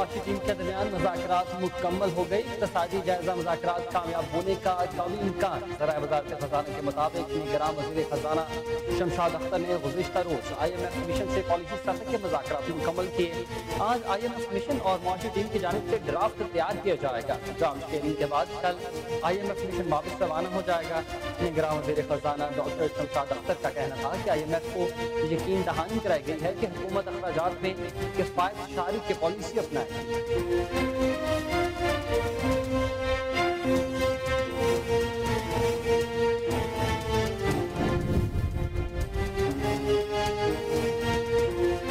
معاشی ٹیم کے درمیان مذاکرات مکمل ہو گئی. اقتصادی جائزہ مذاکرات کامیاب ہونے کا قوی امکان. ذرائع وزارت خزانہ کے مطابق نگراں وزیر خزانہ شمشاد اختر نے گزشتہ روز IMF مشن سے پالیسی سطح کے مذاکرات مکمل کیے. آج IMF مشن اور معاشی ٹیم کی جانب سے ڈرافٹ تیار کیا جائے گا. ڈرافٹ شیئرنگ کے بعد کل IMF مشن واپس روانہ ہو جائے گا. نگراں وزیر خزانہ ڈاکٹر شمشاد اختر کا کہنا تھا کہ IMF کو یقین دہانی کرائی گئی ہے کہ حکومت اخراجات میں کفایت شعاری کی پالیسی اپنائے.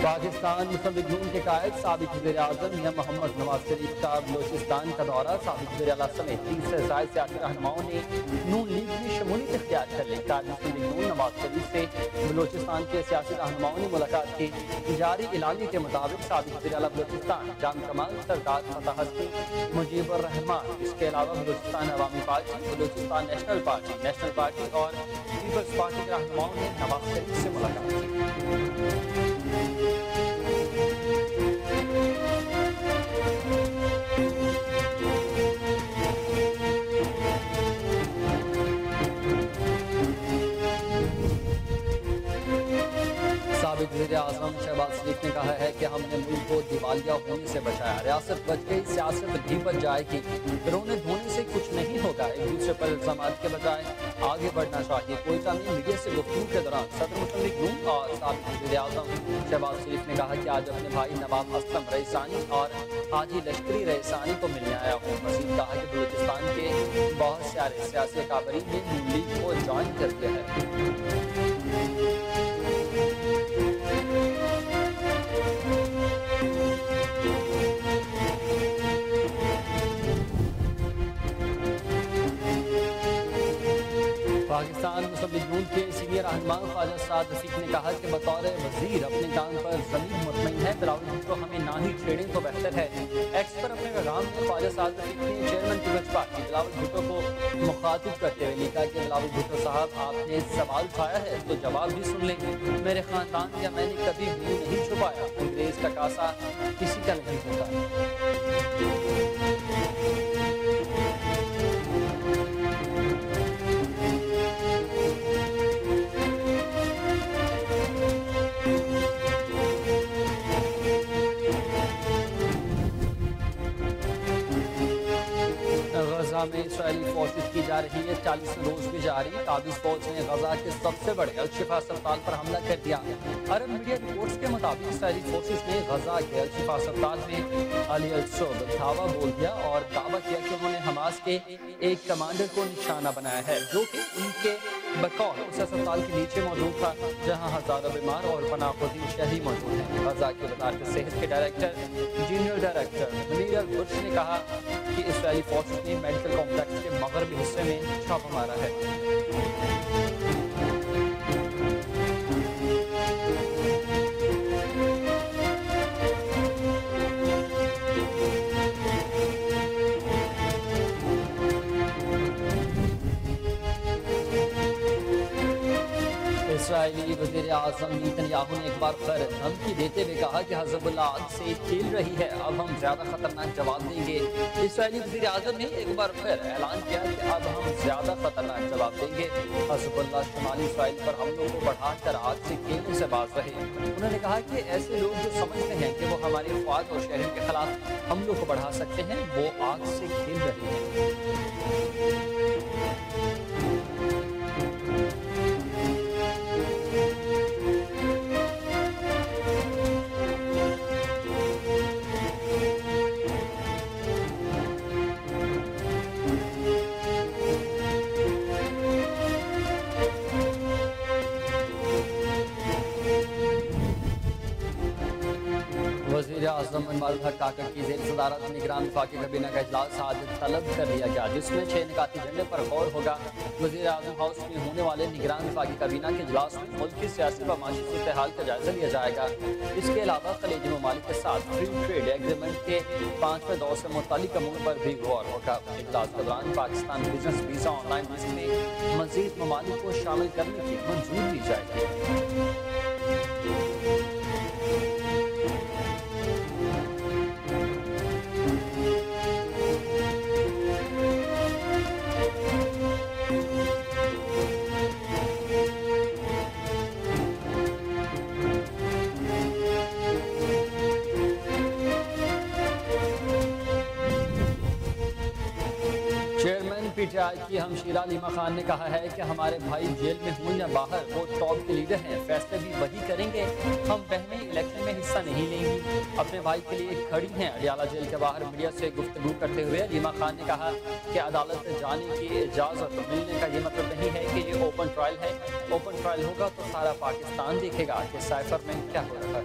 پاکستان مسلم لیگ نون کے قائد سابق وزیر اعظم میاں محمد نواز شریف کا بلوچستان کا دورہ. سابق وزیر اعلیٰ سمیت 30 سے زائد سیاسی رہنماؤں نے نون لیگ میں شمولیت اختیار کر لی. قائد مسلم لیگ نون نواز شریف سے بلوچستان کے سیاسی رہنماؤں نے ملاقات کی. جاری اعلامیے کے مطابق سابق وزیر اعلیٰ بلوچستان جان کمال سردار فتح حسنی مجیب الرحمان، اس کے علاوہ بلوچستان عوامی پارٹی، بلوچستان نیشنل پارٹی اور پیپلز پارٹی کے رہنماؤں نے نواز شریف سے ملاقات کی. سابق وزیر اعظم شہباز شریف نے کہا ہے کہ ہم نے ملک کو دیوالیہ ہونے سے بچایا. ریاست بچ گئی، سیاست بھی بچ جائے گی. رونے دھونے سے کچھ نہیں ہوگا. ایک دوسرے پر الزامات کے بجائے آگے بڑھنا چاہیے. کوئٹہ میں میڈیا سے گفتگو کے دوران صدر مسلم لیگ نون اور سابق وزیر اعظم شہباز شریف نے کہا کہ آج اپنے بھائی نواب اسلم رئیسانی اور حاجی لشکری رئیسانی کو ملنے آیا ہوں. مزید کہا کہ بلوچستان کے بہت سارے سیاسی اکابرین نے نون لیگ کو جوائن کر دیا ہے. پاکستان مسلم لیگ نون کے سینئر رہنما خواجہ سعد رفیق نے کہا کہ بطور وزیر اپنے کام پر ضمیر مطمئن ہے. بلاول بھٹو ہمیں نہ ہی چھیڑیں تو بہتر ہے. ایکس پر اپنے پیغام میں خواجہ سعد رفیق نے چیئرمین پیپلز پارٹی بلاول بھٹو کو مخاطب کرتے ہوئے لکھا کہ بلاول بھٹو صاحب، آپ نے سوال اٹھایا ہے تو جواب بھی سن لیں. میرے خاندان یا میں نے کبھی منہ نہیں چھپایا. انگریز کا کاسا کسی کا نہیں ہوتا. غزہ میں اسرائیلی فورسز کی جا رہی ہے 40 روز بھی جاری. قابض فوج نے غزہ کے سب سے بڑے الشفا اسپتال پر حملہ کر دیا. عرب میڈیا رپورٹس کے مطابق اسرائیلی فورسز نے غزہ کے الشفا اسپتال میں علی الصوب دھاوا بول دیا اور دعویٰ کیا کہ انہوں نے حماس کے ایک کمانڈر کو نشانہ بنایا ہے جو کہ ان کے بقول اس اسپتال کے نیچے موجود تھا جہاں ہزاروں بیمار اور پناہ گزین شہری موجود ہیں. غزہ کی وزارت صحت کے ڈائریکٹر جنرل ڈائریکٹر منیر البرش نے کہا کہ اسرائیلی فورسز نے میڈیکل کمپلیکس کے مغربی حصے میں چھاپہ مارا ہے. اسرائیلی وزیر اعظم نیتن یاہو نے ایک بار پھر دھمکی دیتے ہوئے کہا کہ حزب اللہ آج سے کھیل رہی ہے، اب ہم زیادہ خطرناک جواب دیں گے. اسرائیلی وزیر اعظم نے ایک بار پھر اعلان کیا کہ اب ہم زیادہ خطرناک جواب دیں گے. حزب اللہ شمالی اسرائیل پر حملوں کو بڑھا کر آج سے کھیلنے سے باز رہے. انہوں نے کہا کہ ایسے لوگ جو سمجھتے ہیں کہ وہ ہماری افواج اور شہریوں کے خلاف حملوں کو بڑھا سکتے ہیں وہ آج سے کھیل رہے ہیں. وزیر اعظم انوار الحق کاکڑ کی زیر صدارت نگران وفاقی کابینہ کا اجلاس آج طلب کر لیا گیا جس میں 6 نکاتی ایجنڈے پر غور ہوگا. وزیر اعظم ہاؤس میں ہونے والے نگران وفاقی کابینہ کے اجلاس میں ملک کی سیاسی و معاشی صورتحال کا جائزہ لیا جائے گا. اس کے علاوہ خلیجی ممالک کے ساتھ فری ٹریڈ ایگریمنٹ کے 5ویں دور سے متعلق امور پر بھی غور ہوگا. اجلاس کے دوران Pakistan business visa on line list میں مزید ممالک کو شامل کرنے کی منظوری دی جائے گی. PTI کی ہمشیرہ علیمہ خان نے کہا ہے کہ ہمارے بھائی جیل میں ہوں یا باہر وہ ٹاپ کے لیڈر ہیں، فیصلے بھی وہی کریں گے، ہم بہنیں الیکشن میں حصہ نہیں لیں گی، اپنے بھائی کے لیے کھڑی ہیں۔ اڈیالہ جیل کے باہر میڈیا سے گفتگو کرتے ہوئے علیمہ خان نے کہا کہ عدالت جانے کی اجازت ملنے کا یہ مطلب نہیں ہے کہ یہ اوپن ٹرائل ہے، اوپن ٹرائل ہوگا تو سارا پاکستان دیکھے گا کہ سائفر میں کیا ہو رہا ہے۔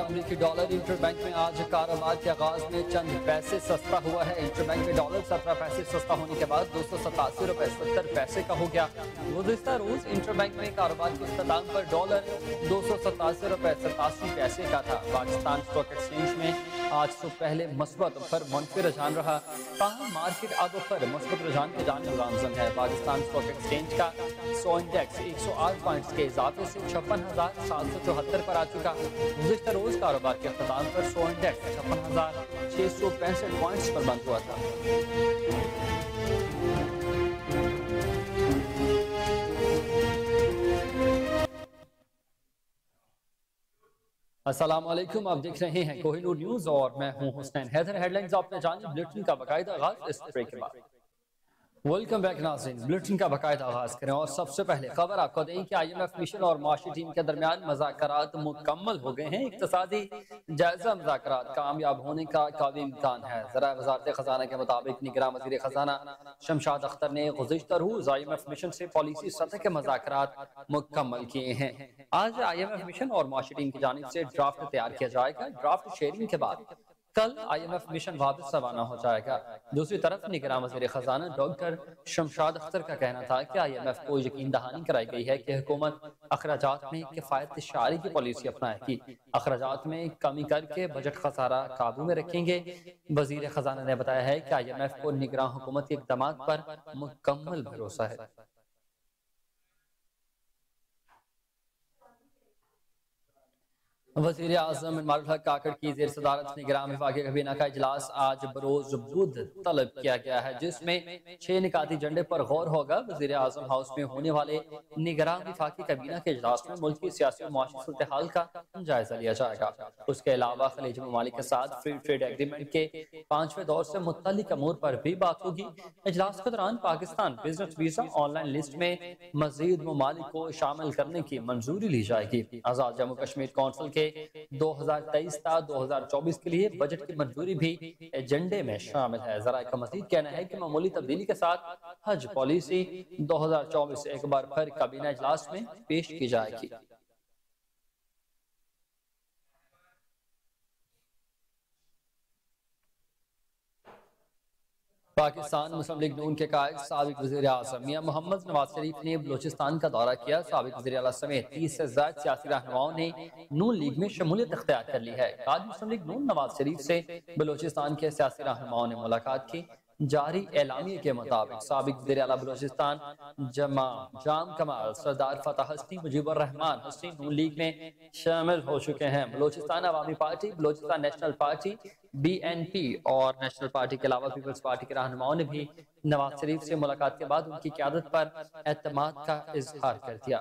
امریکی ڈالر انٹر بینک میں آج کاروبار کے آغاز میں چند پیسے سستا ہوا ہے۔ انٹر بینک میں ڈالر 17 پیسے سستا ہونے کے بعد 287 روپے 70 پیسے کا ہو گیا۔ گزشتہ روز انٹر بینک میں کاروبار کے اختتام پر ڈالر 287 روپے 87 پیسے کا تھا۔ پاکستان اسٹاک ایکسچینج میں آج سے پہلے مثبت پر منفی رجحان رہا، تاہم مارکیٹ آگے پر مثبت رجحان کی جانب گامزن ہے۔ پاکستان اسٹاک ایکسچینج کا 100 انڈیکس 108 پوائنٹس کے اضافے سے 56,774 پر آ چکا۔ گزشتہ روز کاروبار کے اختتام پر 100 انڈیکس 56,665 پوائنٹس پر بند ہوا تھا۔ السلام علیکم، آپ دیکھ رہے ہیں کوہی نور نیوز اور میں ہوں حسین حیدر۔ ہیڈ لائنز آپ نے جانی، بلیٹن کا باقاعدہ آغاز اس بریک کے بعد۔ ویلکم بیک ناظرین، بلیٹن کا باقاعدہ آغاز کریں اور سب سے پہلے خبر آپ کو دیں کہ IMF مشن اور معاشی ٹیم کے درمیان مذاکرات مکمل ہو گئے ہیں۔ اقتصادی جائزہ مذاکرات کامیاب ہونے کا قوی امکان ہے۔ ذرائع وزارت خزانہ کے مطابق نگراں وزیر خزانہ شمشاد اختر نے گزشتہ روز IMF مشن سے پالیسی سطح کے مذاکرات مکمل کیے ہیں۔ آج IMF مشن اور معاشی ٹیم کی جانب سے ڈرافٹ تیار کیا جائے گا۔ ڈرافٹ شیئرنگ کے بعد کل IMF مشن واپس روانہ ہو جائے گا۔ دوسری طرف نگراں وزیر خزانہ ڈاکٹر شمشاد اختر کا کہنا تھا کہ IMF کو یقین دہانی کرائی گئی ہے کہ حکومت اخراجات میں کفایت شعاری کی پالیسی اپنائے گی، اخراجات میں کمی کر کے بجٹ خسارہ قابو میں رکھیں گے۔ وزیر خزانہ نے بتایا ہے کہ IMF کو نگراں حکومت کے اقدامات پر مکمل بھروسہ ہے۔ وزیر اعظم عمران الحق کاکڑ کی زیر صدارت نگراں وفاقی کابینہ کا اجلاس آج بروز بدھ طلب کیا گیا ہے، جس میں 6 نکاتی ایجنڈے پر غور ہوگا۔ وزیر اعظم ہاؤس میں ہونے والے نگراں وفاقی کابینہ کے اجلاس میں ملک کی سیاسی و معاشی صورتحال کا جائزہ لیا جائے گا۔ اس کے علاوہ خلیجی ممالک کے ساتھ فری ٹریڈ ایگریمنٹ کے 5ویں دور سے متعلق امور پر بھی بات ہوگی۔ اجلاس کے دوران Pakistan business visa on line list میں مزید ممالک کو شامل کرنے کی منظوری لی جائے گی۔ آزاد جموں کشمیر کونسل کے 2023 تا 2024 کے لیے بجٹ کی منظوری بھی ایجنڈے میں شامل ہے۔ ذرائع کا مزید کہنا ہے کہ معمولی تبدیلی کے ساتھ حج پالیسی 2024 ایک بار پھر کابینہ اجلاس میں پیش کی جائے گی۔ پاکستان مسلم لیگ نون کے قائد سابق وزیر اعظم میاں محمد نواز شریف نے بلوچستان کا دورہ کیا۔ سابق وزیر اعلیٰ سمیت 30 سے زائد سیاسی رہنماؤں نے نون لیگ میں شمولیت اختیار کر لی ہے۔ قائد مسلم لیگ نون نواز شریف سے بلوچستان کے سیاسی رہنماؤں نے ملاقات کی۔ جاری اعلامیے کے مطابق سابق وزیر اعلیٰ بلوچستان جام کمال سردار فتح حسنی مجیب الرحمان حسنی نون لیگ میں شامل ہو چکے ہیں۔ بلوچستان عوامی party, Balochistan national party BNP اور نیشنل پارٹی کے علاوہ پیپلز پارٹی کے رہنماؤں نے بھی نواز شریف سے ملاقات کے بعد ان کی قیادت پر اعتماد کا اظہار کر دیا۔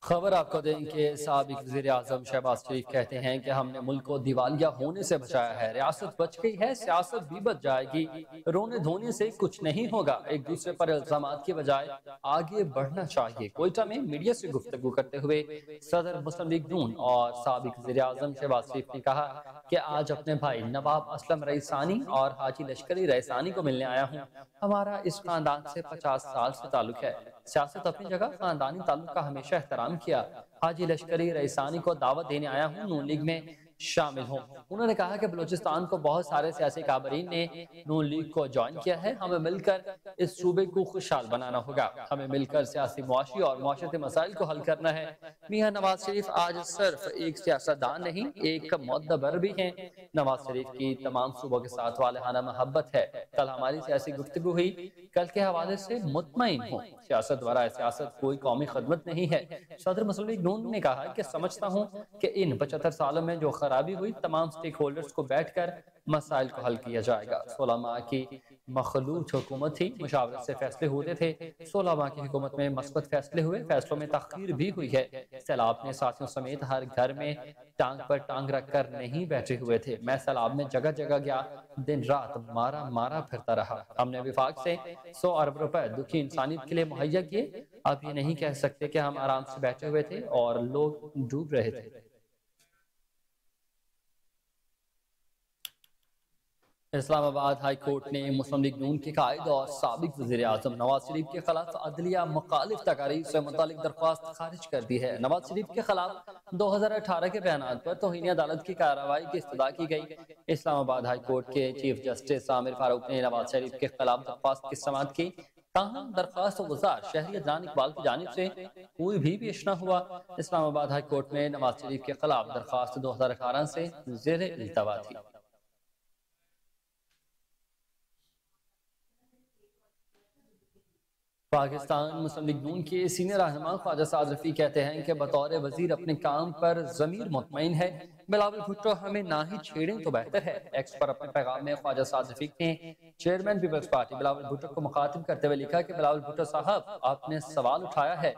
خبر آپ کو دیں کہ سابق وزیر اعظم شہباز شریف کہتے ہیں کہ ہم نے ملک کو دیوالیہ ہونے سے بچایا ہے، ریاست بچ گئی ہے، سیاست بھی بچ جائے گی، رونے دھونے سے کچھ نہیں ہوگا، ایک دوسرے پر الزامات کی بجائے آگے بڑھنا چاہیے۔ کوئٹہ میں میڈیا سے گفتگو کرتے ہوئے صدر مسلم لیگ نون اور سابق وزیر اعظم شہباز شریف نے کہا کہ آج اپنے بھائی نواب اسلم رئیسانی اور حاجی لشکری رئیسانی کو ملنے آیا ہوں۔ ہمارا اس خاندان سے 50 سال سے تعلق ہے، سیاست اپنی جگہ، خاندانی تعلق کا ہمیشہ احترام کیا۔ حاجی لشکری رئیسانی کو دعوت دینے آیا ہوں، نون لیگ میں شامل ہوں۔ انہوں نے کہا کہ بلوچستان کو بہت سارے سیاسی کابرین نے نون لیگ کو جوائن کیا ہے، ہمیں مل کر اس صوبے کو خوشحال بنانا ہوگا، ہمیں مل کر سیاسی، معاشی اور معاشرتی مسائل کو حل کرنا ہے۔ میاں نواز شریف آج صرف ایک سیاستدان نہیں، ایک معتبر بھی ہیں۔ نواز شریف کی تمام صوبوں کے ساتھ والہانہ محبت ہے۔ کل ہماری سیاسی گفتگو ہوئی، کل کے حوالے سے مطمئن ہوں، سیاست ورائے سیاست کوئی قومی خدمت نہیں ہے۔ صدر مسلم لیگ نون نے کہا کہ سمجھتا ہوں کہ ان 75 سالوں میں جو خرابی ہوئی، تمام سٹیک ہولڈرز کو بیٹھ کر مسائل کو حل کیا جائے گا۔ 16 ماہ کی مخلوط حکومت تھی، مشاورت سے فیصلے ہوتے تھے۔ 16 ماہ کی حکومت میں مثبت فیصلے ہوئے، فیصلوں میں تاخیر بھی ہوئی ہے۔ سیلاب نے ساتھیوں سمیت ہر گھر میں ٹانگ پر ٹانگ رکھ کر نہیں بیٹھے ہوئے تھے۔ میں سیلاب میں جگہ جگہ گیا، دن رات مارا پھرتا رہا۔ ہم نے وفاق سے 100 ارب روپے دکھی انسانیت کے لیے مہیا کیے۔ آپ یہ نہیں کہہ سکتے کہ ہم آرام سے بیٹھے ہوئے تھے اور لوگ ڈوب رہے تھے۔ اسلام آباد ہائی کورٹ نے مسلم لیگ نون کے قائد اور سابق وزیر اعظم نواز شریف کے خلاف عدلیہ مخالف تقاریر سے متعلق درخواست خارج کر دی ہے۔ نواز شریف کے خلاف 2018 کے بیانات پر توہین عدالت کی کارروائی کی استدعا کی گئی۔ اسلام آباد ہائی کورٹ کے چیف جسٹس عامر فاروق نے نواز شریف کے خلاف درخواست کی سماعت کی، تاہم درخواست گزار شہری عدنان اقبال کی جانب سے کوئی بھی پیش نہ ہوا۔ اسلام آباد ہائی کورٹ میں نواز شریف کے خلاف درخواست 2018 سے زیر التوا تھی۔ پاکستان مسلم لیگ نون کے سینئر رہنما خواجہ سعد رفیع کہتے ہیں کہ بطور وزیر اپنے کام پر ضمیر مطمئن ہے، بلاول بھٹو ہمیں نہ ہی چھیڑیں تو بہتر ہے۔ ایکس پر اپنے پیغام میں خواجہ سعد رفیع نے چیئرمین پیپلز پارٹی بلاول بھٹو کو مخاطب کرتے ہوئے لکھا کہ بلاول بھٹو صاحب، آپ نے سوال اٹھایا ہے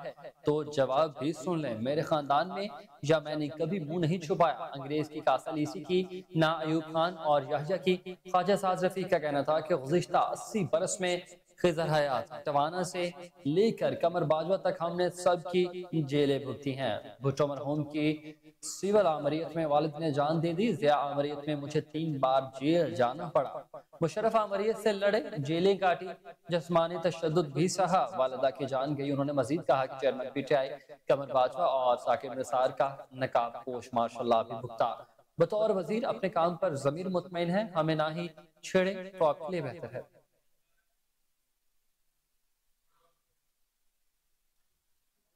تو جواب بھی سن لیں۔ میرے خاندان میں یا میں نے کبھی منہ نہیں چھپایا، انگریز کی کاسا لیسی کی نہ ایوب خان اور یحییٰ کی۔ خواجہ سعد رفیع کا کہنا تھا کہ گزشتہ 80 برس میں خضر حیات، توانا سے لے کر کمر باجوہ تک ہم نے سب کی جیلیں بھگتی ہیں۔ بھٹو مرحوم کی سول عامریت میں والد نے جان دے دی، ضیاء عامریت میں مجھے 3 بار جیل جانا پڑا۔ مشرف عامریت سے لڑے، جیلیں کاٹی، جسمانی تشدد بھی سہا، والدہ کی جان گئی۔ انہوں نے مزید کہا کہ chairman P T I Qamar Bajwa اور ثاقب نثار کا نقاب پوش ماشاءاللہ بھی بھگتا۔ بطور وزیر اپنے کام پر ضمیر مطمئن ہے، ہمیں نہ ہی چھیڑیں تو آپ کے لیے بہتر ہے۔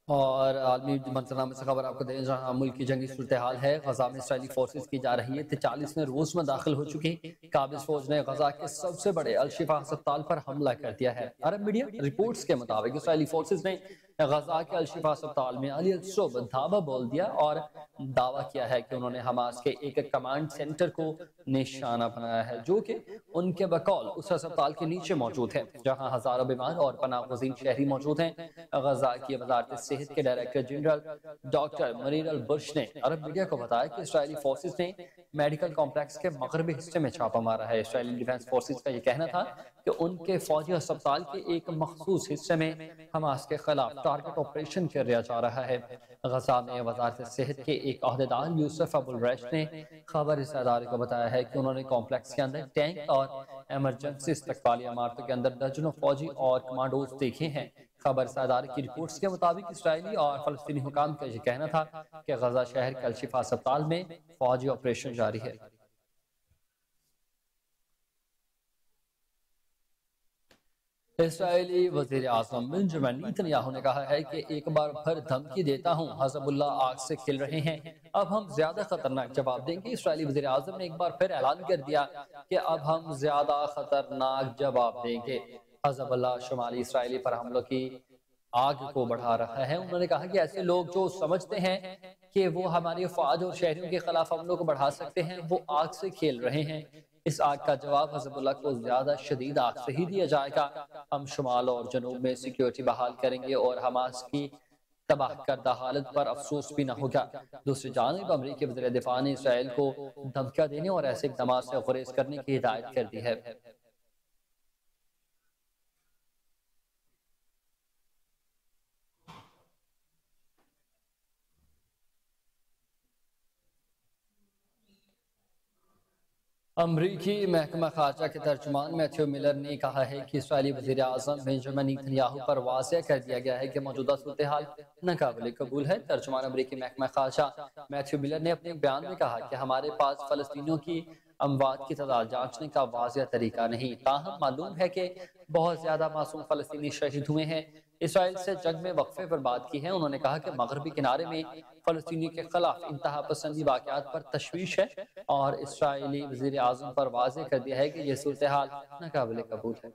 اور عالمی منظرنامے سے خبر آپ کو دیں، جہاں ملک کی جنگی صورتحال ہے، غزہ میں اسرائیلی فورسز کی جا رہی ہے 43ویں روز میں داخل ہو چکی۔ قابض فوج نے غزہ کے سب سے بڑے الشفا ہسپتال پر حملہ کر دیا ہے۔ عرب میڈیا رپورٹس کے مطابق اسرائیلی فورسز نے غزہ کے الشفا ہسپتال میں علی الصبح دھاوا بول دیا اور دعویٰ کیا ہے کہ انہوں نے حماس کے ایک کمانڈ سینٹر کو نشانہ بنایا ہے، جو کہ ان کے بقول اس ہسپتال کے نیچے موجود ہے، جہاں ہزاروں بیمار اور پناہ گزین شہری موجود ہیں۔ غزہ کی وزارت صحت کے ڈائریکٹر جنرل ڈاکٹر منیر البرش نے عرب میڈیا کو بتایا کہ اسرائیلی فورسز نے میڈیکل کمپلیکس کے مغربی حصے میں چھاپا مارا ہے۔ اسرائیلی ڈیفنس فورسز کا یہ کہنا تھا کہ ان کے فوجی ہسپتال کے ایک مخصوص حصے میں حماس کے خلاف ٹارگٹ آپریشن کیا جا رہا ہے۔ غزہ میں وزارت صحت کے ایک عہدیدار یوسف ابو الریش نے خبر رساں ادارے کو بتایا ہے کہ انہوں نے کمپلیکس کے اندر ٹینک اور ایمرجنسی استقبالیہ عمارتوں کے اندر درجنوں فوجی اور کمانڈوز دیکھے ہیں۔ خبر رساں ادارے کی رپورٹس کے مطابق اسرائیلی اور فلسطینی حکام کا یہ کہنا تھا کہ غزہ شہر کے الشفا ہسپتال میں فوجی آپریشن جاری ہے۔ اسرائیلی وزیر اعظم بنجامن نیتن یاہو نے کہا ہے کہ ایک بار پھر دھمکی دیتا ہوں، حزب اللہ آگ سے کھل رہے ہیں، اب ہم زیادہ خطرناک جواب دیں گے۔ اسرائیلی وزیر اعظم نے ایک بار پھر اعلان کر دیا کہ اب ہم زیادہ خطرناک جواب دیں گے۔ حزب اللہ شمالی اسرائیلی پر حملوں کی آگ کو بڑھا رہا ہے۔ انہوں نے کہا کہ ایسے لوگ جو سمجھتے ہیں کہ وہ ہماری فوج اور شہریوں کے خلاف حملوں کو بڑھا سکتے ہیں، وہ آگ سے کھیل رہے ہیں۔ اس آگ کا جواب حزب اللہ کو زیادہ شدید آگ سے ہی دیا جائے گا۔ ہم شمال اور جنوب میں سیکیورٹی بحال کریں گے اور حماس کی تباہ کردہ حالت پر افسوس بھی نہ ہوگا۔ دوسری جانب امریکی وزیر دفاع نے اسرائیل کو دھمکیاں دینے اور ایسے اقدامات سے گریز کرنے کی ہدایت کر دی ہے۔ امریکی محکمہ خارجہ کے ترجمان میتھیو ملر نے کہا ہے کہ اسرائیلی وزیر اعظم بنجامن نیتن پر واضح کر دیا گیا ہے کہ موجودہ صورتحال ناقابل قبول ہے۔ ترجمان امریکی محکمہ خارجہ میتھیو ملر نے اپنے بیان میں کہا کہ ہمارے پاس فلسطینیوں کی اموات کی تعداد جانچنے کا واضح طریقہ نہیں، تاہم معلوم ہے کہ بہت زیادہ معصوم فلسطینی شہید ہوئے ہیں۔ اسرائیل سے جنگ میں وقفے پر بات کی ہے۔ انہوں نے کہا کہ مغربی کنارے میں فلسطینیوں کے خلاف انتہا پسندی واقعات پر تشویش ہے اور اسرائیلی وزیر اعظم پر واضح کر دیا ہے کہ یہ صورتحال ناقابل قبول ہے۔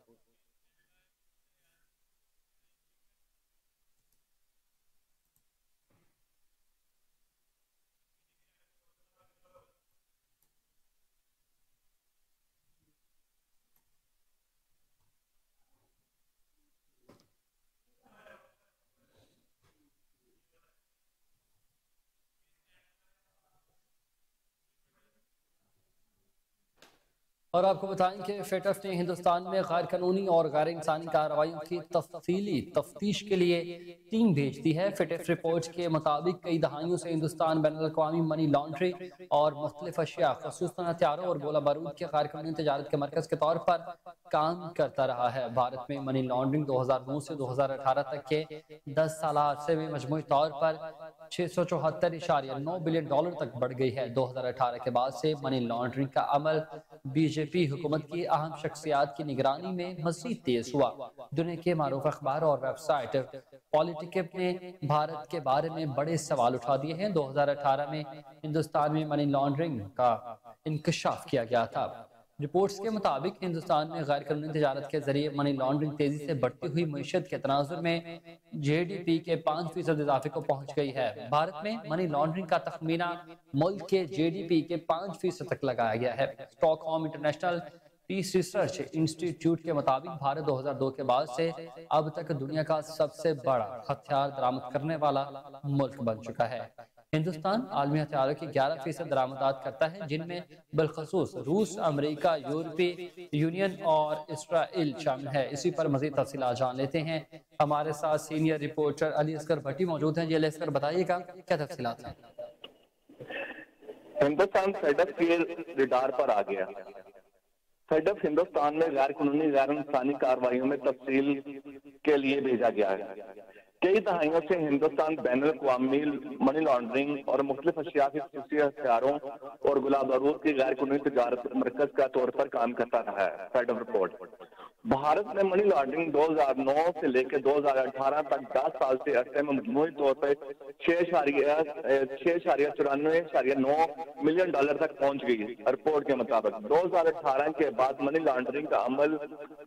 اور آپ کو بتائیں کہ فیٹف نے ہندوستان میں غیر قانونی اور غیر انسانی کارروائیوں کی تفصیلی تفتیش کے لیے ٹیم بھیج دی ہے۔ فیٹف رپورٹ کے مطابق کئی دہائیوں سے ہندوستان بین الاقوامی منی لانڈری اور مختلف اشیاء خصوصاً ہتھیاروں اور گولہ بارود کے غیر قانونی تجارت کے مرکز کے طور پر کام کرتا رہا ہے۔ بھارت میں منی لانڈرنگ 2009 سے 2018 تک کے 10 سالہ عرصے میں مجموعی طور پر 674.9 بلین ڈالر تک بڑھ گئی ہے۔ 2018 کے بعد سے منی لانڈرنگ کا عمل بی جے پی حکومت کی اہم شخصیات کی نگرانی میں مزید تیز ہوا۔ دنیا کے معروف اخبار اور ویب سائٹ پولیٹیکپ نے بھارت کے بارے میں بڑے سوال اٹھا دیے ہیں۔ 2018 میں ہندوستان میں منی لانڈرنگ کا انکشاف کیا گیا تھا۔ رپورٹس کے مطابق ہندوستان میں غیر قانونی تجارت کے ذریعے منی لانڈرنگ تیزی سے بڑھتی ہوئی معیشت کے تناظر میں جے ڈی پی کے 5% اضافے کو پہنچ گئی ہے۔ بھارت میں منی لانڈرنگ کا تخمینہ ملک کے جے ڈی پی کے 5% تک لگایا گیا ہے۔ Stock home international peace research انسٹی ٹیوٹ کے مطابق بھارت 2002 کے بعد سے اب تک دنیا کا سب سے بڑا ہتھیار درآمد کرنے والا ملک بن چکا ہے۔ ہندوستان عالمی ہتھیاروں کی 11% درآمدات کرتا ہے، جن میں بالخصوص روس، امریکہ، یورپی یونین اور اسرائیل شامل ہے۔ اسی پر مزید تفصیلات جان لیتے ہیں۔ ہمارے ساتھ سینئر رپورٹر علی اصغر بھٹی موجود ہیں۔ جی علی اصغر، بتائیے گا کیا تفصیلات ہیں؟ ہندوستان فیڈف کے ریڈار پر آ گیا۔ فیڈف ہندوستان میں غیر قانونی غیر انسانی کارروائیوں میں تفصیل کے لیے بھیجا گیا ہے۔ کئی دہائیوں سے ہندوستان بین الاقوامی منی لانڈرنگ اور مختلف اشیاء کی خصوصی ہتھیاروں اور گولہ بارود کی غیر قانونی تجارت مرکز کا طور پر کام کرتا رہا ہے۔ فیڈف رپورٹ بھارت میں منی لانڈرنگ 2009 سے لے کے 2018 تک 10 سال سے عرصے میں مجموعی طور پر 6.94.9 ملین ڈالر تک پہنچ گئی۔ رپورٹ کے مطابق 2018 کے بعد منی لانڈرنگ کا عمل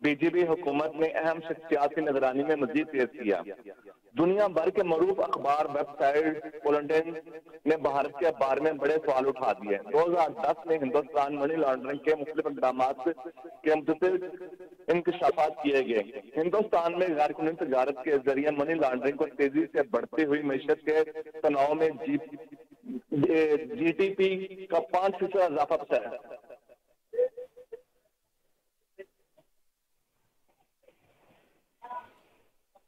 بی جے پی حکومت نے اہم شخصیات کی نگرانی میں مزید تیز کیا۔ دنیا بھر کے معروف اخبار، ویب سائٹ پولیٹیکپ نے بھارت کے بارے میں بڑے سوال اٹھا دیے۔ 2010 میں ہندوستان منی لانڈرنگ کے مختلف اقدامات کے متعلق انکشافات کیے گئے۔ ہندوستان میں غیر قانونی تجارت کے ذریعے منی لانڈرنگ کو تیزی سے بڑھتی ہوئی معیشت کے تناؤ میں جی ڈی پی کا 5% اضافہ پایا ہے۔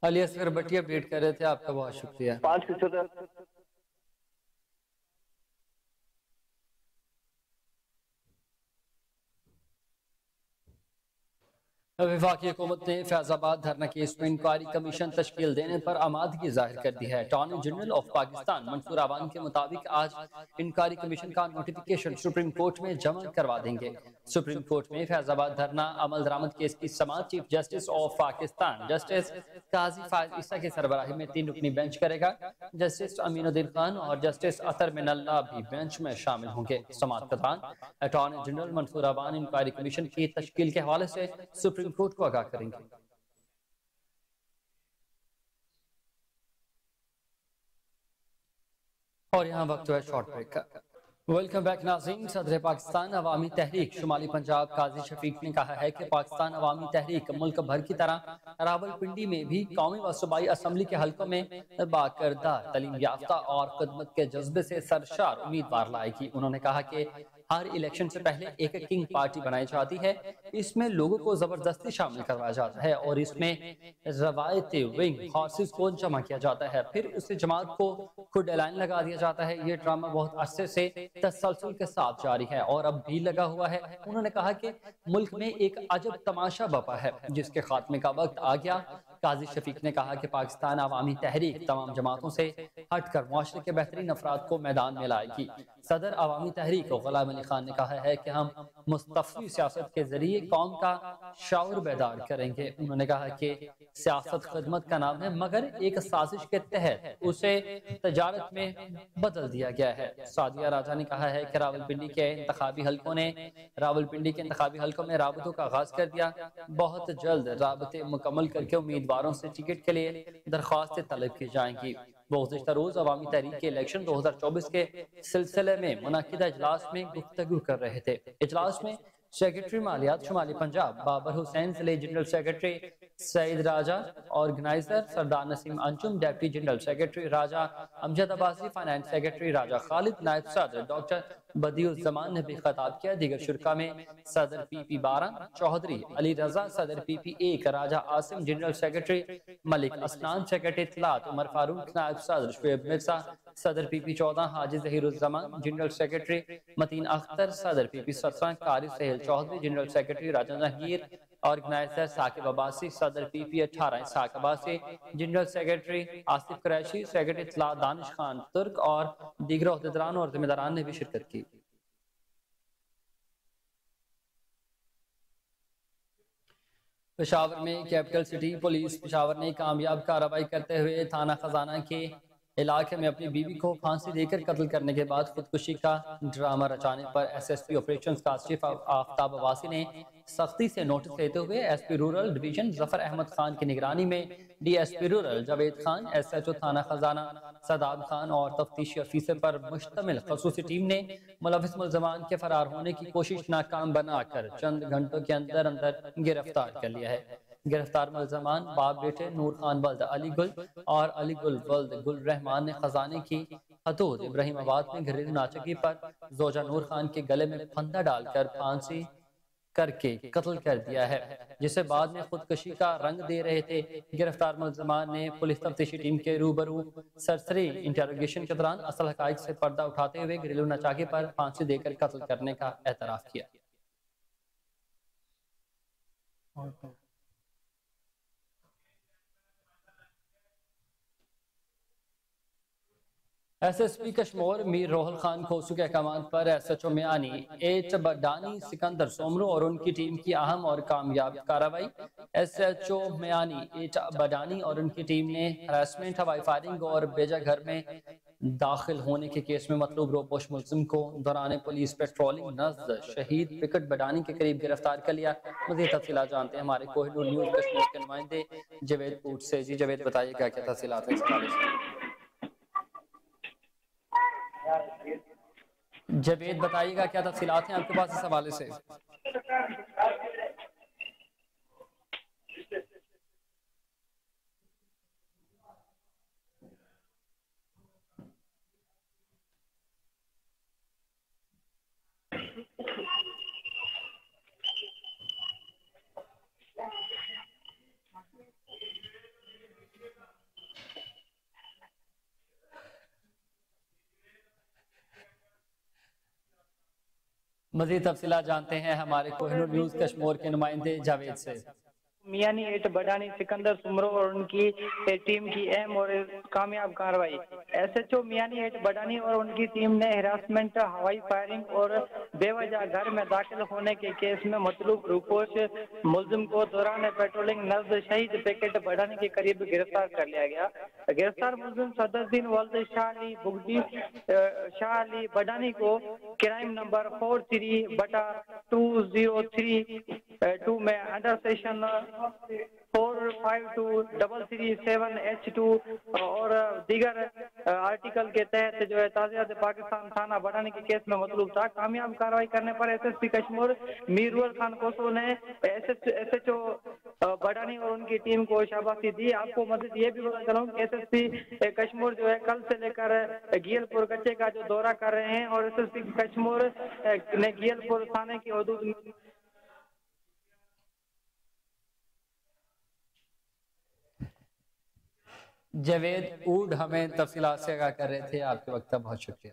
علی اصغر بھٹی اپڈیٹ کر رہے تھے، آپ کا بہت شکریہ۔ 5%۔ وفاقی حکومت نے فیض آباد دھرنا کیس میں انکوائری کمیشن تشکیل دینے پر آمادگی ظاہر کر دی ہے۔ اٹارنی جنرل آف پاکستان منصور عوان کے مطابق آج انکوائری کمیشن کا نوٹیفیکیشن سپریم کورٹ میں جمع کروا دیں گے۔ سپریم کورٹ میں فیض آباد دھرنا عمل درآمد کیس کی سماعت chief justice of Pakistan justice قاضی فائز عیسیٰ کی سربراہی میں 3 رکنی بینچ کرے گا۔ جسٹس امین الدین خان اور جسٹس اطہر من اللہ بھی بینچ میں شامل ہوں گے۔ سماعت کے دوران اٹارنی جنرل منصور عوان انکوائری کمیشن کی تشکیل کے حوالے سے سپریم کورٹ کو آگاہ کریں گے۔ اور یہاں وقت ہے شارٹ بریک کا۔ ویلکم بیک ناظرین۔ صدر پاکستان عوامی تحریک شمالی پنجاب قاضی شفیق نے کہا ہے کہ پاکستان عوامی تحریک ملک بھر کی طرح راولپنڈی میں بھی قومی و صوبائی اسمبلی کے حلقوں میں باکردہ، تعلیم یافتہ اور خدمت کے جذبے سے سرشار امیدوار لائے گی۔ انہوں نے کہا کہ ہر الیکشن سے پہلے ایک کنگ پارٹی بنائی جاتی ہے، اس میں لوگوں کو زبردستی شامل کروایا جاتا ہے اور اس میں روایتی ونگ ہارسز کو جمع کیا جاتا ہے، پھر اس جماعت کو خود اعلان لگا دیا جاتا ہے۔ یہ ڈرامہ بہت عرصے سے تسلسل کے ساتھ جاری ہے اور اب بھی لگا ہوا ہے۔ انہوں نے کہا کہ ملک میں ایک عجب تماشا بپا ہے جس کے خاتمے کا وقت آ گیا۔ قاضی شفیق نے کہا کہ پاکستان عوامی تحریک تمام جماعتوں سے ہٹ کر معاشرے کے بہترین افراد کو میدان میں لائے گی۔ صدر عوامی تحریک غلام علی خان نے کہا ہے کہ ہم مستفی سیاست کے ذریعے قوم کا شعور بیدار کریں گے۔ انہوں نے کہا کہ سیاست خدمت کا نام ہے مگر ایک سازش کے تحت اسے تجارت میں بدل دیا گیا ہے۔ سعدیہ راجہ نے کہا ہے کہ راولپنڈی کے انتخابی حلقوں میں رابطوں کا آغاز کر دیا، بہت جلد رابطے مکمل کر کے امیدواروں سے ٹکٹ کے لیے درخواستیں طلب کی جائیں گی۔ وہ گزشتہ روز عوامی تحریک کے الیکشن 2024 کے سلسلے میں منعقدہ اجلاس میں گفتگو کر رہے تھے۔ اجلاس میں سیکرٹری مالیات شمالی پنجاب بابر حسین، ضلع جنرل سیکرٹری سعید راجہ، آرگنائزر سردار نسیم انجم، ڈیپٹی جنرل سیکرٹری راجہ امجد عباسی، فائنانس سیکرٹری راجہ خالد، نائب صدر ڈاکٹر بدیع الزمان نے بھی خطاب کیا۔ دیگر شرکا میں صدر پی پی 12 چودھری علی رضا، صدر پی پی 1 راجہ عاصم، جنرل سیکرٹری ملک اسنان، سیکرٹری اطلاعات عمر فاروق، نائب صدر شعیب مرزا، صدر پی پی 14 حاجی ظہیر الزمان، جنرل سیکرٹری متین اختر، صدر پی پی 17 قاری Sohail Chaudhry, general secretary Raja Jahangir, organizer Saqib Abbasi, صدر P P 18 Ishaq Abbasi, general secretary Asif Qureshi, secretary اطلاع دانش خان ترک اور دیگر عہدیداران اور ذمہ داران نے بھی شرکت کی۔ پشاور میں کیپٹل سٹی پولیس پشاور نے کامیاب کارروائی کرتے ہوئے تھانہ خزانہ کے علاقے میں اپنی بیوی کو پھانسی دے کر قتل کرنے کے بعد خودکشی کا ڈرامہ رچانے پر S S P operations Kashif Aftab Abbasi نے سختی سے نوٹس لیتے ہوئے S P rural division Zafar Ahmed Khan کی نگرانی میں D S P rural Javed Khan, S H O تھانہ خزانہ سداد خان اور تفتیشی افیسر پر مشتمل خصوصی ٹیم نے ملوث ملزمان کے فرار ہونے کی کوشش ناکام بنا کر چند گھنٹوں کے اندر گرفتار کر لیا ہے۔ گرفتار ملزمان باپ بیٹے نور خان ولد علی گل اور علی گل ولد گل رحمان نے خزانے کی حدود ابراہیم آباد میں گھریلو ناچگی پر زوجہ نور خان کے گلے میں پھندا ڈال کر پھانسی کر کے قتل کر دیا ہے، جسے بعد میں خودکشی کا رنگ دے رہے تھے۔ گرفتار ملزمان نے پولیس تفتیشی ٹیم کے روبرو سرسری انٹروگیشن کے دوران اصل حقائق سے پردہ اٹھاتے ہوئے گھریلو ناچاکی پر پھانسی دے کر قتل کرنے کا اعتراف کیا۔ S S P Kashmore Mir Rohal Khan Khoso کے احکامات پر S H O Miani H Badani Sikandar Soomro اور ان کی ٹیم کی اہم اور کامیاب کارروائی۔ S H O Miani H Badani اور ان کی ٹیم نے ہراسمنٹ، ہوائی فائرنگ اور بیجا گھر میں داخل ہونے کے کیس میں مطلوب روپوش ملزم کو دوران پولیس پیٹرولنگ نزد شہید پکٹ بڈانی کے قریب گرفتار کر لیا۔ مزید تفصیلات جانتے ہیں ہمارے کوہ نور نیوز کشمیر کے نمائندے جاوید پوٹ سے۔ جی جاوید بتائیے گا کیا تفصیلات ہیں اس حوالے سے؟ جاوید بتائیے گا کیا تفصیلات ہیں آپ کے پاس اس حوالے سے؟ مزید تفصیلات جانتے ہیں ہمارے کوہ نور نیوز کشمیر کے نمائندے جاوید سے۔ میانی ایٹ بڈانی سکندر سمرو اور ان کی ٹیم کی اہم اور کامیاب کارروائی۔ S H O Miani at Badani اور ان کی ٹیم نے ہراسمنٹ، ہوائی فائرنگ اور بے وجہ گھر میں داخل ہونے کے کیس میں مطلوب روپوش ملزم کو دوران پیٹرولنگ نزد شہید پیکٹ بڈانی کے قریب گرفتار کر لیا گیا۔ گرفتار ملزم صدر الدین ولد شاہ علی بڈانی کو کرائم نمبر 43/2032 میں انڈر سیشن 452337H2 اور دیگر آرٹیکل کے تحت جو ہے تعزیت پاکستان تھانہ بڈانی کے کیس میں مطلوب تھا۔ کامیاب کارروائی کرنے پر ایس ایس پی کشمیر میر روحل خان کوسو نے ایس ایچ او بڈانی اور ان کی ٹیم کو شاباشی دی۔ آپ کو مزید یہ بھی بتا چلاؤں کہ ایس ایس پی کشمیر جو ہے کل سے لے کر گیل پور کچے کا جو دورہ کر رہے ہیں اور ایس ایس پی کشمیر نے گیل پور تھانے کی حدود میں جاوید اوڈ ہمیں تفصیلات سے آگاہ کر رہے تھے۔ آپ کے وقت کا بہت شکریہ۔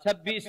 26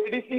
ADC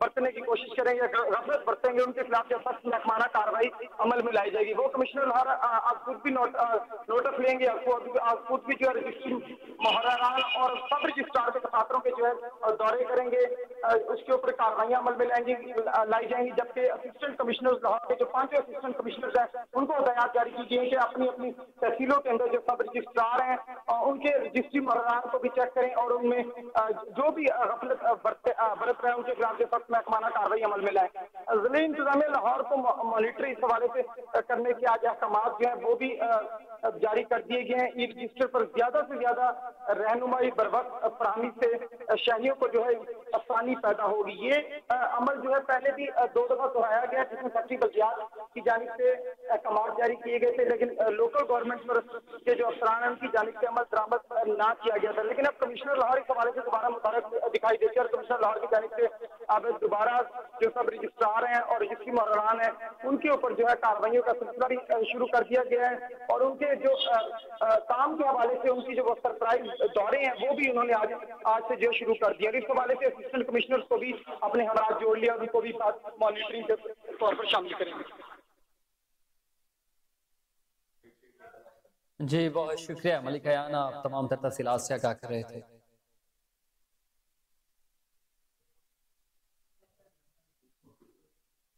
برتنے کی کوشش کریں گے, غفلت برتیں گے, ان کے خلاف جو سخت محکمانہ کارروائی عمل میں لائی جائے گی. وہ کمشنر لاہور آپ خود بھی نوٹس لیں گے, آپ خود بھی جو ہے رجسٹری محرران اور سب رجسٹرار کے دفاتروں کے جو ہے دورے کریں گے, اس کے اوپر کارروائیاں عمل میں لائی جائیں گی. جبکہ اسسٹنٹ کمشنر لاہور کے جو 5 اسسٹنٹ کمشنرز ہیں ان کو ہدایات جاری کی گئی ہیں کہ اپنی اپنی تحصیلوں کے اندر جو سب رجسٹرار ہیں ان کے رجسٹری محرران کو بھی چیک کریں اور ان میں جو بھی غفلت برت رہے ہیں ان کے خلاف جو سخت محکمانہ کارروائی عمل میں لائیں. ضلعی انتظامیہ لاہور کو مانیٹر اس حوالے سے کرنے کے آج احکامات جو ہیں وہ بھی جاری کر دیے گئے ہیں. ای رجسٹر پر زیادہ سے زیادہ رہنمائی بر وقت فراہمی سے شہریوں کو جو ہے آسانی پیدا ہوگی. یہ عمل جو ہے پہلے بھی 2 دفعہ دہرایا گیا جس میں سیکٹری بلدیات کی جانب سے احکامات جاری کیے گئے تھے, لیکن لوکل گورنمنٹ پر کے جو افسران ہیں ان کی جانب سے عمل درآمد نہ کیا گیا تھا. لیکن اب کمشنر لاہور اس حوالے سے دوبارہ متحرک دکھائی دیتے ہیں اور کمشنر لاہور کی جانب سے اب دوبارہ جو سب رجسٹرار ہیں اور رجسٹری محرران ہیں ان کے اوپر جو ہے کارروائیوں کا سلسلہ بھی شروع کر دیا گیا ہے, اور ان کے جو کام کے حوالے سے ان کی جو سرپرائز دورے ہیں وہ بھی انہوں نے آج سے جو شروع کر دیا. اور اس حوالے سے اسسٹنٹ کمشنرز کو بھی اپنے ہمراہ جوڑ لیا اور ان کو بھی ساتھ مانیٹرنگ کے طور پر شامل کریں گے. جی بہت شکریہ ملک حیان, آپ تمام تر تفصیلات سے آگاہ کر رہے تھے.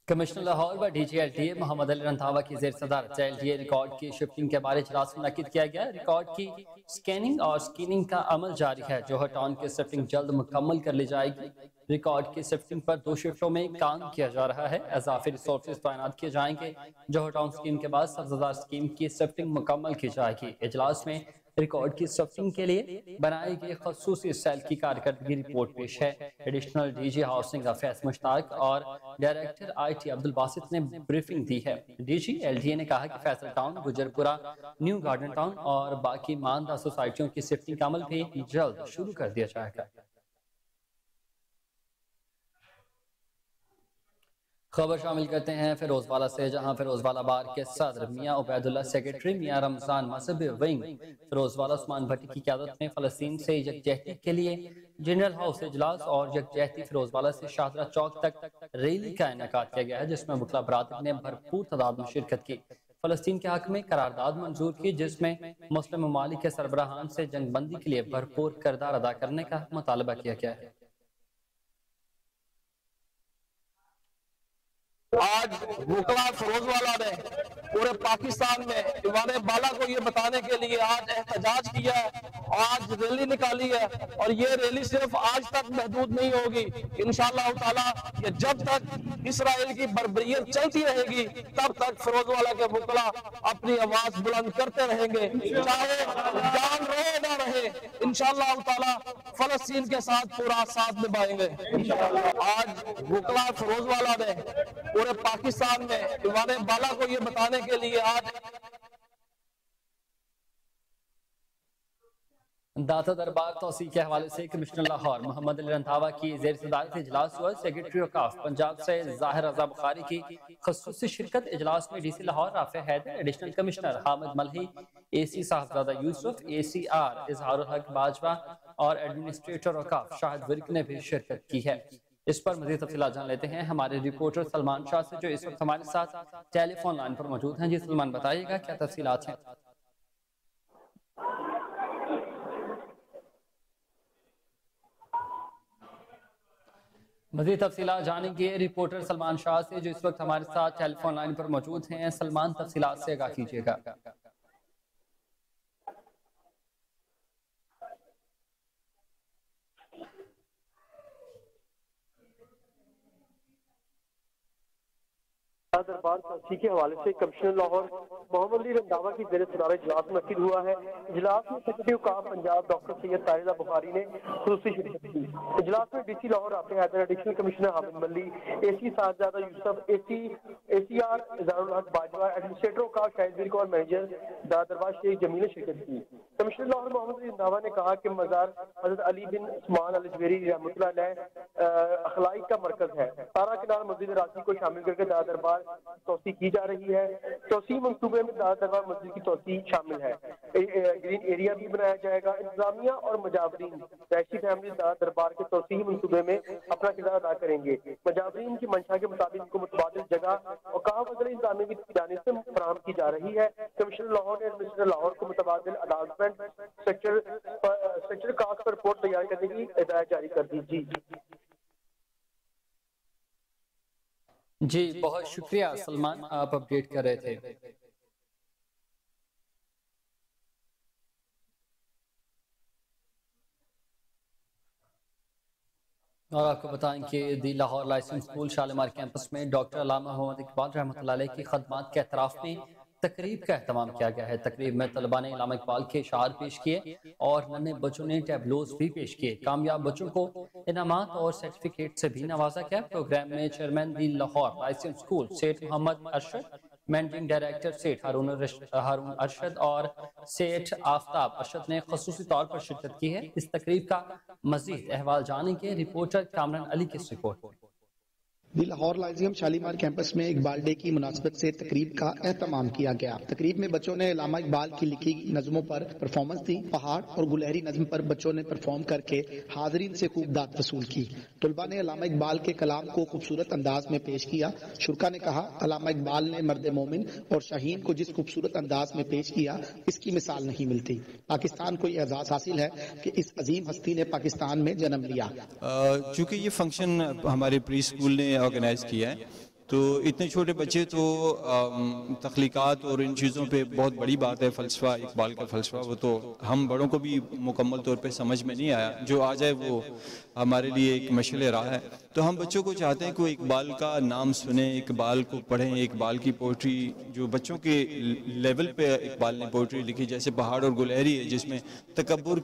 کمشنر لاہور و D G L T A Muhammad Ali Randhawa کی زیر صدارت ایل ٹی اے ریکارڈ کی شفٹنگ کے بارے اجلاس منعقد کیا گیا. ریکارڈ کی سکیننگ اور سکیننگ کا عمل جاری ہے. جوہر ٹاؤن کی شفٹنگ جلد مکمل کر لی جائے گی. ریکارڈ کی شفٹنگ پر 2 شفٹوں میں کام کیا جا رہا ہے. اضافی ریسورسز تعینات کیے جائیں گے. جوہر ٹاؤن سکیم کے بعد سبززار سکیم کی شفٹنگ مکمل کی جائے گی. اجلاس میں ریکارڈ کی شفٹنگ کے لیے بنائی گئی خصوصی سیل کی کارکردگی رپورٹ پیش ہے. Additional D G housing Faiz Mushtaq اور ڈائریکٹر آئی ٹی عبدالباسط نے بریفنگ دی ہے. D G L D A نے کہا کہ Faisal town, Gujjarpura, new garden town اور باقی ماندہ سوسائٹیوں کی شفٹنگ کا عمل بھی جلد شروع کر دیا جائے گا. خبر شامل کرتے ہیں فیروز والا سے, جہاں فیروز والا بار کے صدر میاں عبید اللہ, سیکرٹری میاں رمضان مذہبی ونگ فیروز والا عثمان بھٹی کی قیادت میں فلسطین سے یکجہتی کے لیے جنرل ہاؤس اجلاس اور یکجہتی فیروز والا سے شاہدرہ چوک تک ریلی کا انعقاد کیا گیا ہے, جس میں وکلا برادری نے بھرپور تعداد میں شرکت کی. فلسطین کے حق میں قرارداد منظور کی, جس میں مسلم ممالک کے سربراہان سے جنگ بندی کے لیے بھرپور کردار ادا کرنے کا مطالبہ کیا گیا ہے. آج وکلا فیروز والا نے پورے پاکستان میں ایوان بالا کو یہ بتانے کے لیے آج احتجاج کیا ہے, آج ریلی نکالی ہے, اور یہ ریلی صرف آج تک محدود نہیں ہوگی. انشاءاللہ تعالی یہ جب تک اسرائیل کی بربریت چلتی رہے گی تب تک فیروز والا کے وکلا اپنی آواز بلند کرتے رہیں گے, چاہے جان رہے نہ رہے. انشاءاللہ تعالی فلسطین کے ساتھ پورا ساتھ نبھائیں گے. آج وکلا فیروز والا نے پورے پاکستان میں ایوان بالا کو یہ بتانے کے لیے آج داتا دربار توسیع کے حوالے سے کمشنر لاہور محمد علی رندھاوا کی زیر صدارت اجلاس ہوا. سیکرٹری وقاف پنجاب سے ظاہر رضا بخاری کی خصوصی شرکت. اجلاس میں ڈی سی لاہور رافع حیدر, ایڈیشنل کمشنر حامد ملہی, اے سی صاحبزادہ یوسف, اے سی آر اظہار الحق باجوہ اور ایڈمنسٹریٹر وقاف شاہد ورک نے بھی شرکت کی ہے. اس پر مزید تفصیلات جان لیتے ہیں ہمارے رپورٹر سلمان شاہ سے, جو اس وقت ہمارے ساتھ ٹیلی فون لائن پر موجود ہیں. جی سلمان, بتائیے گا کیا تفصیلات ہیں؟ مزید تفصیلات جانیں گے رپورٹر سلمان شاہ سے, جو اس وقت ہمارے ساتھ ٹیلی فون لائن پر موجود ہیں. سلمان, تفصیلات سے آگاہ کیجیے گا. دربار توسیع کے حوالے سے کمشنر لاہور محمد علی رندھاوا کی زیر صدارت اجلاس منعقد ہوا ہے. اجلاس میں سیکرٹری وقاف پنجاب ڈاکٹر سید طاہر رضا بخاری نے خصوصی شرکت کی. اجلاس میں ڈی سی لاہور رافع حیدر, ایڈیشنل کمشنر حامد ملہی, اے سی صاحبزادہ یوسف, اے سی آر اظہار الحق باجوہ, ایڈمنسٹریٹر وقاف شاہد ورک اور مینیجر دربار شیخ جمیل نے شرکت کی. کمشنر لاہور محمد علی رندھاوا نے کہا کہ مزار حضرت علی بن عثمان الجویری رحمۃ اللہ علیہ اخلاق کا مرکز ہے. 17 کنال مسجد راضی کو شامل کر کے دربار توسیع کی جا رہی ہے. توسیع منصوبے منصوبے میں دار دربار مسجد کی توسیع شامل ہے، گرین ایریا بھی بنایا جائے گا۔ انتظامیہ اور مجاورین رہائشی فیملی دار دربار کے توسیعی منصوبے میں اپنا کردار ادا کریں گے۔ مجاورین کی منشا کے مطابق ان کو متبادل جگہ اوقاف وزیر انتظامیہ کی جانب سے فراہم کی جا رہی ہے۔ کمشنر لاہور نے ایڈمنسٹریٹر لاہور کو متبادل اڈالٹمنٹ سیکٹر کاسٹ پر رپورٹ تیار کرنے کی ہدایت جاری کر دی۔ جی بہت شکریہ سلمان، آپ اپڈیٹ کر رہے تھے۔ اور آپ کو بتائیں کہ the Lahore lyceum school Shalimar campus میں ڈاکٹر علامہ محمد اقبال رحمۃ اللہ علیہ کی خدمات کے اعتراف میں تقریب کا اہتمام کیا گیا ہے۔ تقریب میں طلباء نے علامہ اقبال کے اشعار پیش کیے اور ننھے بچوں نے ٹیبلوز بھی پیش کیے۔ کامیاب بچوں کو انعامات اور سرٹیفکیٹ سے بھی نوازا گیا۔ پروگرام میں chairman the Lahore lyceum school Seth Muhammad Arshad, managing director Seth Haroon Arshad اور سیٹ آفتاب ارشد نے خصوصی طور پر شرکت کی ہے۔ اس تقریب کا مزید احوال جانیں گے رپورٹر کامران علی کی رپورٹ۔ دی لاہور لائزیم شالیمار کیمپس میں اقبال ڈے کی مناسبت سے تقریب کا اہتمام کیا گیا۔ تقریب میں بچوں نے علامہ اقبال کی لکھی نظموں پر پرفارمنس دی۔ پہاڑ اور گلہری نظم پر بچوں نے پرفارم کر کے حاضرین سے خوب داد وصول کی۔ طلباء نے علامہ اقبال کے کلام کو خوبصورت انداز میں پیش کیا۔ شرکا نے کہا، علامہ اقبال نے مرد مومن اور شاہین کو جس خوبصورت انداز میں پیش کیا، اس کی مثال نہیں ملتی۔ پاکستان کو یہ اعزاز حاصل ہے کہ اس عظیم ہستی نے پاکستان میں جنم لیا۔ چونکہ یہ فنکشن ہمارے پری اسکول نے آرگنائز کیا ہے، تو اتنے چھوٹے بچے تو تخلیقات اور ان چیزوں پہ بہت بڑی بات ہے۔ فلسفہ اقبال کا فلسفہ وہ تو ہم بڑوں کو بھی مکمل طور پہ سمجھ میں نہیں آیا، جو آ جائے وہ ہمارے لیے ایک مشعل راہ ہے۔ تو ہم بچوں کو چاہتے ہیں کہ وہ اقبال کا نام سنیں، اقبال کو پڑھیں، اقبال کی پوئٹری جو بچوں کے لیول پہ اقبال نے پوئٹری لکھی، جیسے پہاڑ اور گلہری ہے جس میں تکبر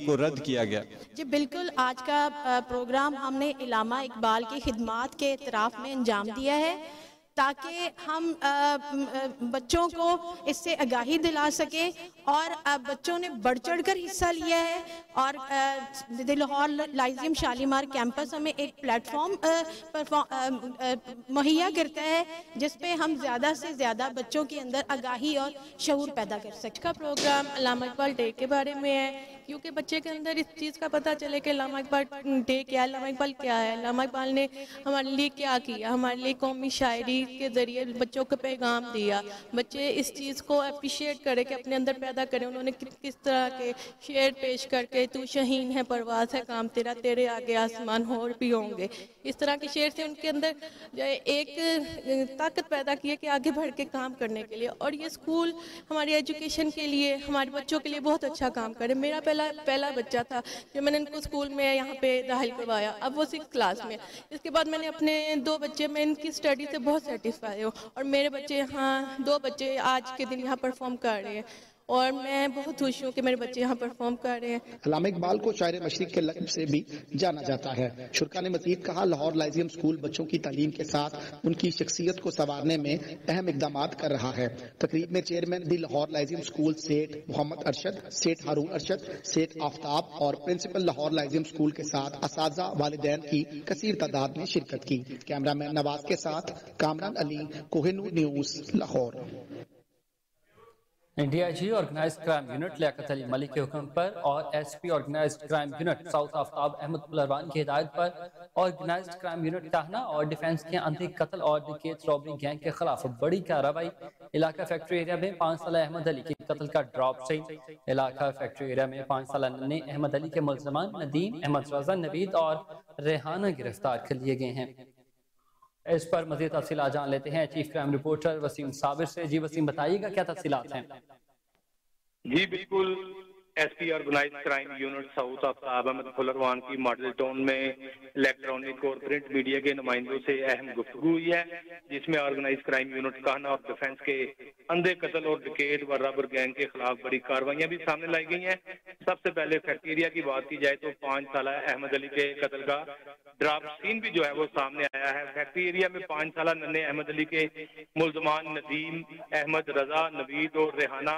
کو رد کیا گیا۔ جی بالکل، آج کا پروگرام ہم نے علامہ اقبال کی خدمات کے اعتراف میں انجام دیا ہے تاکہ ہم بچوں کو اس سے آگاہی دلا سکیں، اور بچوں نے بڑھ چڑھ کر حصہ لیا ہے، اور دی لاہور لائزیم شالیمار کیمپس ہمیں ایک پلیٹ فارم مہیا کرتا ہے جس پہ ہم زیادہ سے زیادہ بچوں کے اندر آگاہی اور شعور پیدا کر سکیں۔ کا پروگرام علامہ اقبال ڈے کے بارے میں ہے، کیونکہ بچے کے اندر اس چیز کا پتہ چلے کہ علامہ اقبال ڈے کیا ہے، علامہ اقبال کیا ہے، علامہ اقبال نے ہمارے لیے کیا کیا، ہمارے لیے قومی شاعری کے ذریعے بچوں کو پیغام دیا۔ بچے اس چیز کو اپریشیٹ کرے کہ اپنے اندر پیدا کریں، انہوں نے کس طرح کے شعر پیش کر کے، تو شاہین ہے پرواز ہے کام تیرا، تیرے آگے آسمان اور بھی ہوں گے، اس طرح کے شعر سے ان کے اندر ایک طاقت پیدا کی ہے کہ آگے بڑھ کے کام کرنے کے لیے۔ اور یہ اسکول ہماری ایجوکیشن کے لیے، ہمارے بچوں کے لیے بہت اچھا کام کرے۔ میرا پہلا بچہ تھا جو میں نے ان کو اسکول میں یہاں پہ داخل کروایا، اب وہ 6th کلاس میں۔ اس کے بعد میں نے اپنے 2 بچے، میں ان کی اسٹڈی سے بہت سیٹسفائی ہوں، اور میرے بچے یہاں 2 بچے آج کے دن یہاں پرفارم کر رہے ہیں، اور میں بہت خوش ہوں کہ میرے بچے یہاں پرفارم کر رہے ہیں۔ علامہ اقبال کو شاعر مشرق کے لقب سے بھی جانا جاتا ہے۔ شرکا نے مزید کہا، لاہور لائزیم اسکول بچوں کی تعلیم کے ساتھ ان کی شخصیت کو سنوارنے میں اہم اقدامات کر رہا ہے۔ تقریب میں chairman the Lahore لائزیم school Seth Muhammad Arshad, set Haroon Arshad, set آفتاب اور پرنسپل لاہور لائزیم اسکول کے ساتھ اساتذہ والدین کی کثیر تعداد نے شرکت کی۔ کیمرہ مین نواز کے ساتھ Kamran Ali, Koh Noor news, Lahore. D I G organized crime unit Liaquat Ali Malik کے حکم پر اور S P organized crime unit south Aftab Ahmad پلروان کی ہدایت پر آرگنائزڈ کرائم یونٹ ٹاہنا اور ڈیفنس کے اندھے قتل اور ڈکیت رابری گینگ کے خلاف بڑی کارروائی۔ علاقہ فیکٹری ایریا میں 5 سالہ احمد علی کے قتل کا ڈراپ سے علاقہ فیکٹری ایریا میں 5 سالہ ننھے احمد علی کے ملزمان ندیم، احمد رضا، نوید اور ریحانہ گرفتار کر لیے گئے ہیں۔ اس پر مزید تفصیلات جان لیتے ہیں چیف کرائم رپورٹر وسیم صابر سے۔ جی وسیم، بتائیے گا کیا تفصیلات ہیں؟ جی بالکل، S P organize crime unit south Aftab Ahmad پلروان کی ماڈل ٹاؤن میں الیکٹرانک اور پرنٹ میڈیا کے نمائندوں سے اہم گفتگو ہوئی ہے، جس میں آرگنائز کرائم یونٹ کاہنا اور ڈیفنس کے اندھے قتل اور ڈکیٹ و رابر گینگ کے خلاف بڑی کارروائیاں بھی سامنے لائی گئی ہیں۔ سب سے پہلے فیکٹری ایریا کی بات کی جائے تو 5 سالہ احمد علی کے قتل کا ڈراپ سین بھی جو ہے وہ سامنے آیا ہے۔ فیکٹری ایریا میں 5 سالہ ننھے احمد علی کے ملزمان ندیم، احمد رضا، نوید اور ریحانہ